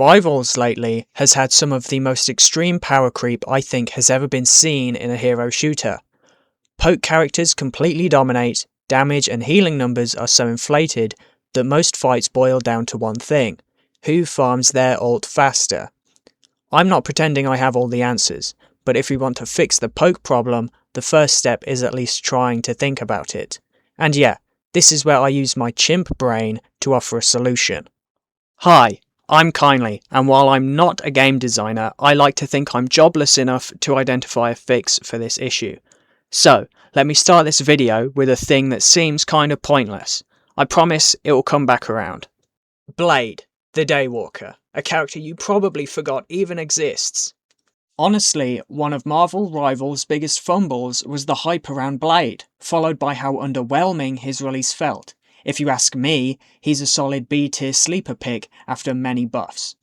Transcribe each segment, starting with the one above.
Rivals lately has had some of the most extreme power creep I think has ever been seen in a hero shooter. Poke characters completely dominate, damage and healing numbers are so inflated that most fights boil down to one thing: who farms their ult faster? I'm not pretending I have all the answers, but if we want to fix the poke problem, the first step is at least trying to think about it. And yeah, this is where I use my chimp brain to offer a solution. Hi, I'm Kindly, and while I'm not a game designer, I like to think I'm jobless enough to identify a fix for this issue. So, let me start this video with a thing that seems kind of pointless. I promise it will come back around. Blade, the Daywalker, a character you probably forgot even exists. Honestly, one of Marvel Rivals' biggest fumbles was the hype around Blade, followed by how underwhelming his release felt. If you ask me, he's a solid B-tier sleeper pick after many buffs.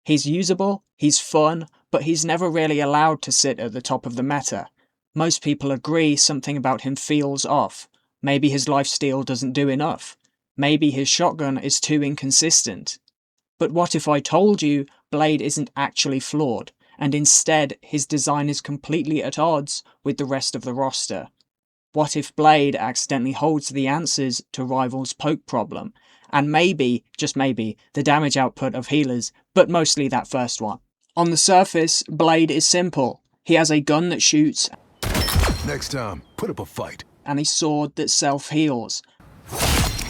He's usable, he's fun, but he's never really allowed to sit at the top of the meta. Most people agree something about him feels off. Maybe his lifesteal doesn't do enough. Maybe his shotgun is too inconsistent. But what if I told you Blade isn't actually flawed, and instead his design is completely at odds with the rest of the roster? What if Blade accidentally holds the answers to Rival's poke problem, and maybe, just maybe, the damage output of healers, but mostly that first one? On the surface, Blade is simple. He has a gun that shoots, Next time, put up a fight. and a sword that self-heals.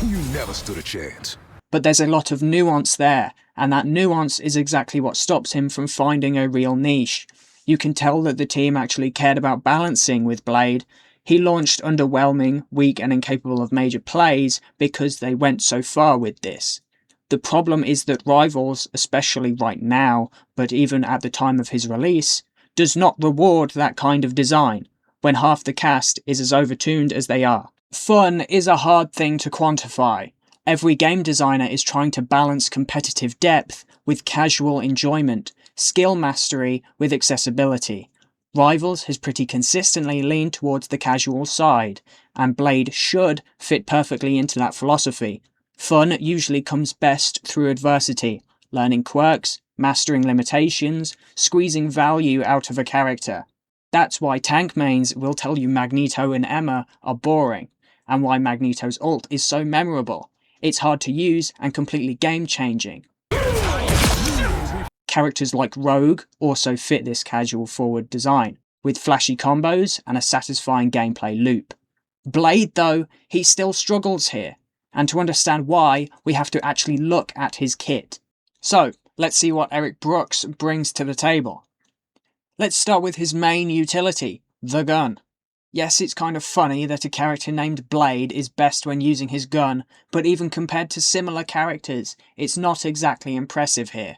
You never stood a chance. But there's a lot of nuance there, and that nuance is exactly what stops him from finding a real niche. You can tell that the team actually cared about balancing with Blade. He launched underwhelming, weak and incapable of major plays because they went so far with this. The problem is that Rivals, especially right now, but even at the time of his release, does not reward that kind of design, when half the cast is as overtuned as they are. Fun is a hard thing to quantify. Every game designer is trying to balance competitive depth with casual enjoyment, skill mastery with accessibility. Rivals has pretty consistently leaned towards the casual side, and Blade should fit perfectly into that philosophy. Fun usually comes best through adversity, learning quirks, mastering limitations, squeezing value out of a character. That's why tank mains will tell you Magneto and Emma are boring, and why Magneto's ult is so memorable. It's hard to use and completely game-changing. Characters like Rogue also fit this casual forward design, with flashy combos and a satisfying gameplay loop. Blade, though, he still struggles here, and to understand why, we have to actually look at his kit. So, let's see what Eric Brooks brings to the table. Let's start with his main utility, the gun. Yes, it's kind of funny that a character named Blade is best when using his gun, but even compared to similar characters, it's not exactly impressive here.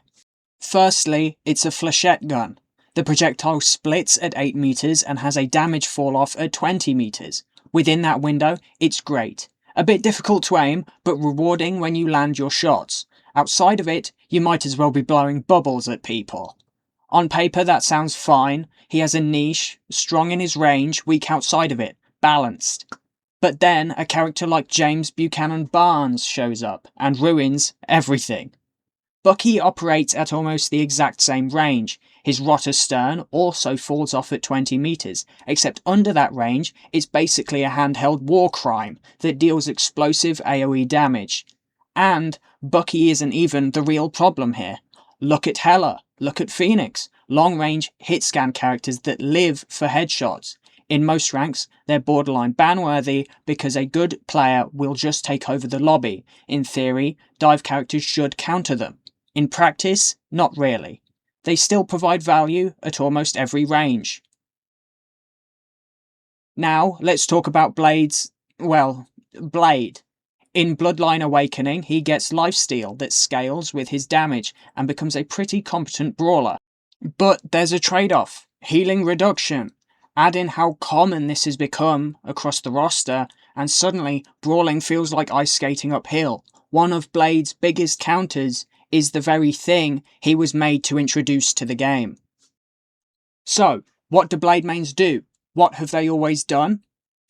Firstly, it's a flechette gun. The projectile splits at 8 meters and has a damage fall-off at 20 meters. Within that window, it's great. A bit difficult to aim, but rewarding when you land your shots. Outside of it, you might as well be blowing bubbles at people. On paper, that sounds fine. He has a niche, strong in his range, weak outside of it, balanced. But then, a character like James Buchanan Barnes shows up and ruins everything. Bucky operates at almost the exact same range. His rotor stern also falls off at 20 meters, except under that range, it's basically a handheld war crime that deals explosive AoE damage. And Bucky isn't even the real problem here. Look at Hela, look at Phoenix, long-range hit-scan characters that live for headshots. In most ranks, they're borderline ban-worthy because a good player will just take over the lobby. In theory, dive characters should counter them. In practice, not really. They still provide value at almost every range. Now, let's talk about Blade. In Bloodline Awakening, he gets lifesteal that scales with his damage and becomes a pretty competent brawler. But there's a trade-off: healing reduction. Add in how common this has become across the roster, and suddenly brawling feels like ice skating uphill. One of Blade's biggest counters is the very thing he was made to introduce to the game. So, what do Blade mains do? What have they always done?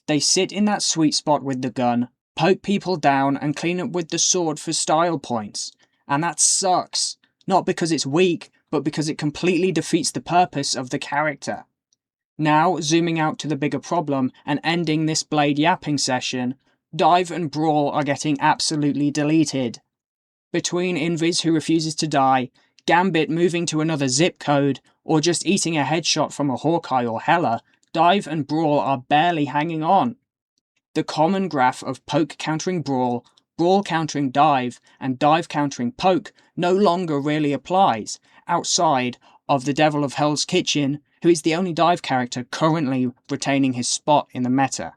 They sit in that sweet spot with the gun, poke people down and clean up with the sword for style points. And that sucks. not because it's weak, but because it completely defeats the purpose of the character. Now, zooming out to the bigger problem and ending this Blade yapping session, Dive and Brawl are getting absolutely deleted. Between Invis, who refuses to die, Gambit moving to another zip code, or just eating a headshot from a Hawkeye or Hela, Dive and Brawl are barely hanging on. The common graph of Poke countering Brawl, Brawl countering Dive, and Dive countering Poke no longer really applies, outside of the Devil of Hell's Kitchen, who is the only Dive character currently retaining his spot in the meta.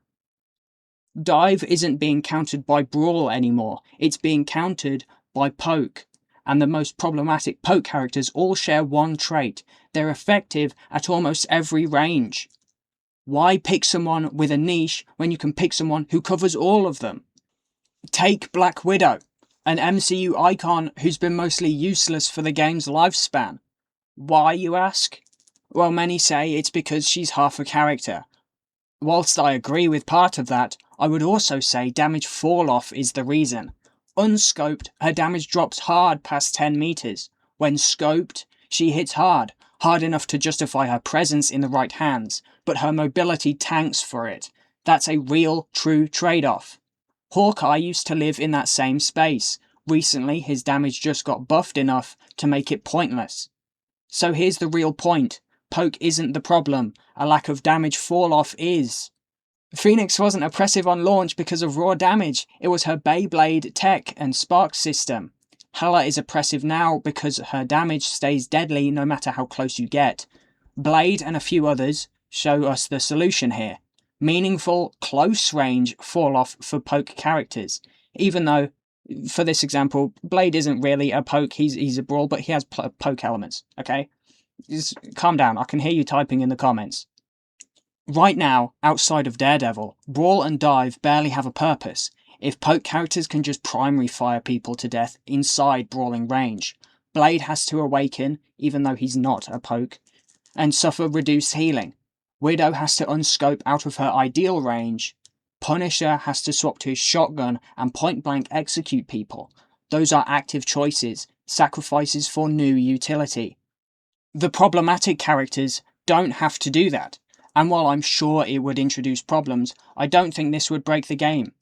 Dive isn't being countered by Brawl anymore, it's being countered by Poke, and the most problematic Poke characters all share one trait: they're effective at almost every range. Why pick someone with a niche when you can pick someone who covers all of them? Take Black Widow, an MCU icon who's been mostly useless for the game's lifespan. Why, you ask? Well, many say it's because she's half a character. Whilst I agree with part of that, I would also say damage fall-off is the reason. Unscoped, her damage drops hard past 10 meters. When scoped, she hits hard enough to justify her presence in the right hands, but her mobility tanks for it. That's a real, true trade-off. Hawkeye used to live in that same space. Recently, his damage just got buffed enough to make it pointless. So here's the real point. Poke isn't the problem, a lack of damage fall-off is. Phoenix wasn't oppressive on launch because of raw damage, it was her Beyblade tech and spark system. Hela is oppressive now because her damage stays deadly no matter how close you get. Blade and a few others show us the solution here. Meaningful, close-range fall-off for Poke characters. Even though, for this example, Blade isn't really a Poke, he's a Brawl, but he has Poke elements, okay? Just calm down, I can hear you typing in the comments. Right now, outside of Daredevil, Brawl and Dive barely have a purpose. If Poke characters can just primary fire people to death inside brawling range, Blade has to awaken, even though he's not a Poke, and suffer reduced healing. Widow has to unscope out of her ideal range. Punisher has to swap to his shotgun and point blank execute people. Those are active choices, sacrifices for new utility. The problematic characters don't have to do that, and while I'm sure it would introduce problems, I don't think this would break the game.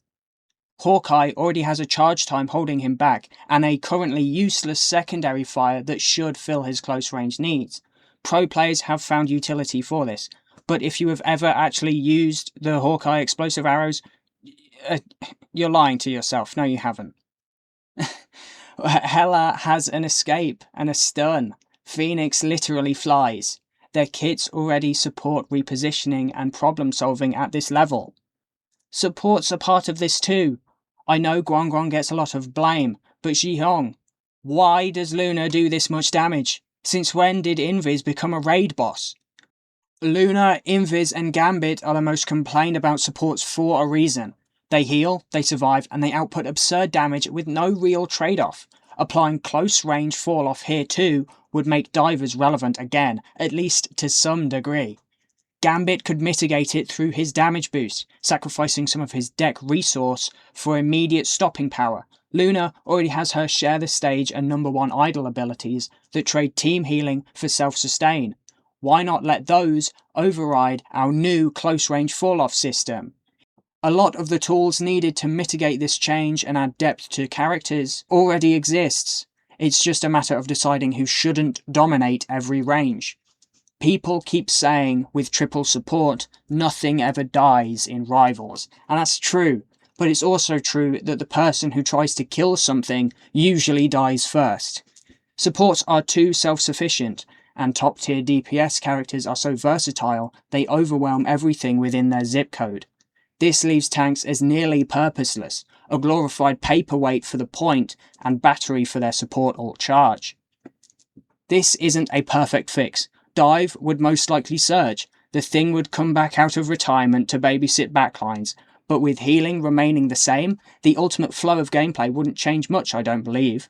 Hawkeye already has a charge time holding him back, and a currently useless secondary fire that should fill his close range needs. Pro players have found utility for this, but if you have ever actually used the Hawkeye explosive arrows, you're lying to yourself. No, you haven't. Hela has an escape and a stun. Phoenix literally flies. Their kits already support repositioning and problem solving at this level. Supports are part of this too. I know Guang gets a lot of blame, but Ji-Hong, why does Luna do this much damage? Since when did Invis become a raid boss? Luna, Invis and Gambit are the most complained about supports for a reason. They heal, they survive, and they output absurd damage with no real trade-off. Applying close range fall-off here too would make divers relevant again, at least to some degree. Gambit could mitigate it through his damage boost, sacrificing some of his deck resource for immediate stopping power. Luna already has her share the stage and number 1 idle abilities that trade team healing for self-sustain. Why not let those override our new close-range fall-off system? A lot of the tools needed to mitigate this change and add depth to characters already exists. It's just a matter of deciding who shouldn't dominate every range. People keep saying, with triple support, nothing ever dies in Rivals, and that's true, but it's also true that the person who tries to kill something usually dies first. Supports are too self-sufficient, and top-tier DPS characters are so versatile they overwhelm everything within their zip code. This leaves tanks as nearly purposeless, a glorified paperweight for the point and battery for their support alt charge. This isn't a perfect fix. Dive would most likely surge. The thing would come back out of retirement to babysit backlines, but with healing remaining the same, the ultimate flow of gameplay wouldn't change much, I don't believe.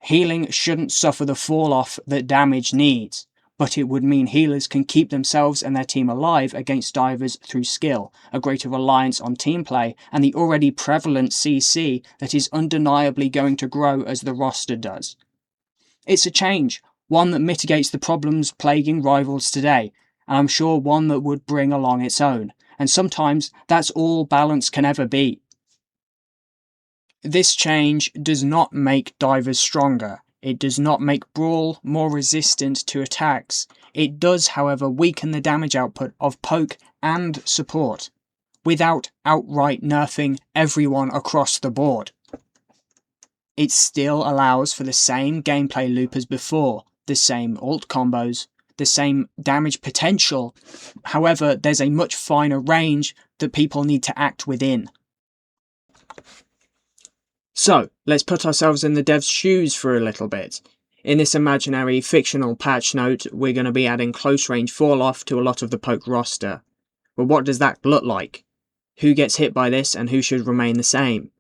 Healing shouldn't suffer the fall-off that damage needs, but it would mean healers can keep themselves and their team alive against divers through skill, a greater reliance on team play, and the already prevalent CC that is undeniably going to grow as the roster does. It's a change, one that mitigates the problems plaguing rivals today, and I'm sure one that would bring along its own, and sometimes that's all balance can ever be. This change does not make divers stronger. It does not make Brawl more resistant to attacks. It does, however, weaken the damage output of Poke and support, without outright nerfing everyone across the board. It still allows for the same gameplay loop as before, the same ult combos, the same damage potential. However, there's a much finer range that people need to act within. So, let's put ourselves in the dev's shoes for a little bit. In this imaginary fictional patch note, we're going to be adding close range fall off to a lot of the Poke roster. But what does that look like? Who gets hit by this and who should remain the same?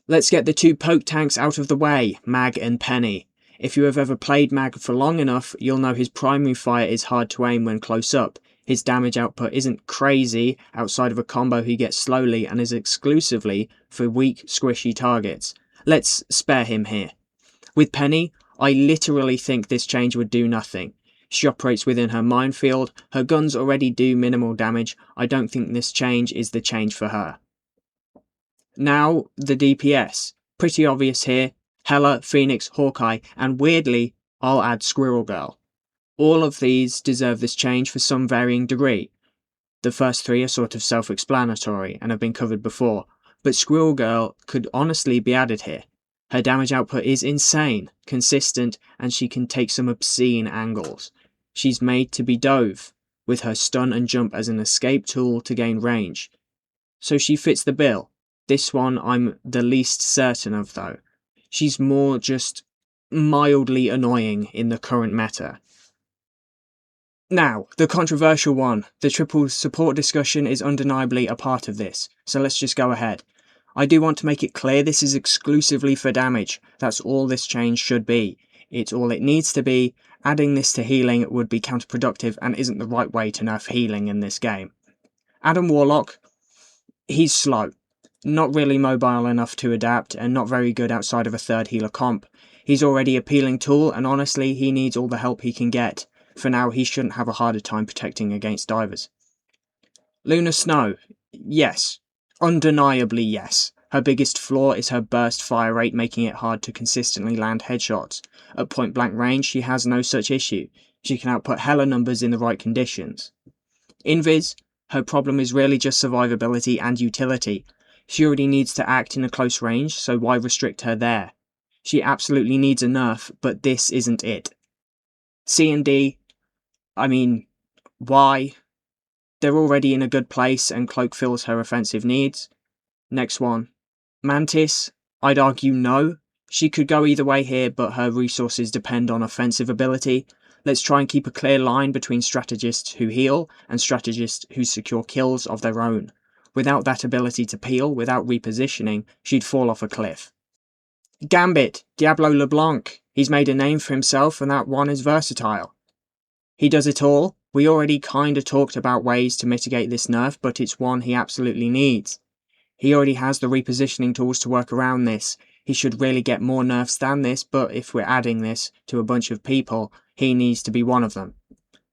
Let's get the two Poke tanks out of the way, Mag and Penny. If you have ever played Mag for long enough, you'll know his primary fire is hard to aim when close up. His damage output isn't crazy outside of a combo he gets slowly and is exclusively for weak, squishy targets. Let's spare him here. With Penny, I literally think this change would do nothing. She operates within her minefield, her guns already do minimal damage. I don't think this change is the change for her. Now, the DPS. Pretty obvious here. Hela, Phoenix, Hawkeye, and weirdly, I'll add Squirrel Girl. All of these deserve this change for some varying degree. The first three are sort of self-explanatory and have been covered before, but Squirrel Girl could honestly be added here. Her damage output is insane, consistent, and she can take some obscene angles. She's made to be dove, with her stun and jump as an escape tool to gain range. So she fits the bill. This one I'm the least certain of though. She's more just mildly annoying in the current meta. Now, the controversial one. The triple support discussion is undeniably a part of this, so let's just go ahead. I do want to make it clear this is exclusively for damage. That's all this change should be. It's all it needs to be. Adding this to healing would be counterproductive and isn't the right way to nerf healing in this game. Adam Warlock, he's slow. Not really mobile enough to adapt and not very good outside of a third healer comp. He's already a peeling tool and honestly he needs all the help he can get. For now he shouldn't have a harder time protecting against divers. Luna Snow, yes. Undeniably yes. Her biggest flaw is her burst fire rate, making it hard to consistently land headshots. At point blank range she has no such issue. She can output Hela numbers in the right conditions. Invis, her problem is really just survivability and utility. She already needs to act in a close range, so why restrict her there? She absolutely needs a nerf, but this isn't it. C and D, I mean, why? They're already in a good place and Cloak fills her offensive needs. Next one. Mantis, I'd argue no. She could go either way here, but her resources depend on offensive ability. Let's try and keep a clear line between strategists who heal and strategists who secure kills of their own. Without that ability to peel, without repositioning, she'd fall off a cliff. Gambit, Diablo LeBlanc. He's made a name for himself and that one is versatile. He does it all. We already kinda talked about ways to mitigate this nerf, but it's one he absolutely needs. He already has the repositioning tools to work around this. He should really get more nerfs than this, but if we're adding this to a bunch of people, he needs to be one of them.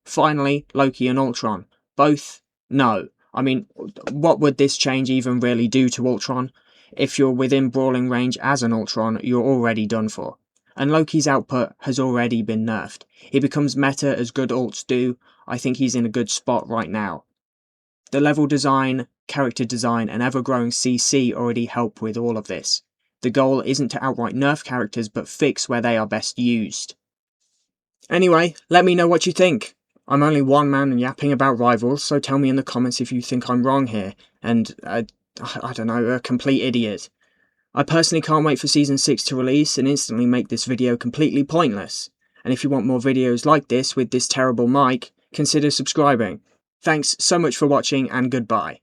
Finally, Loki and Ultron. Both, no. I mean, what would this change even really do to Ultron? If you're within brawling range as an Ultron, you're already done for. And Loki's output has already been nerfed. He becomes meta as good ults do. I think he's in a good spot right now. The level design, character design, and ever-growing CC already help with all of this. The goal isn't to outright nerf characters, but fix where they are best used. Anyway, let me know what you think. I'm only one man yapping about rivals, so tell me in the comments if you think I'm wrong here, and, I don't know, a complete idiot. I personally can't wait for Season 6 to release and instantly make this video completely pointless. And if you want more videos like this with this terrible mic, consider subscribing. Thanks so much for watching and goodbye.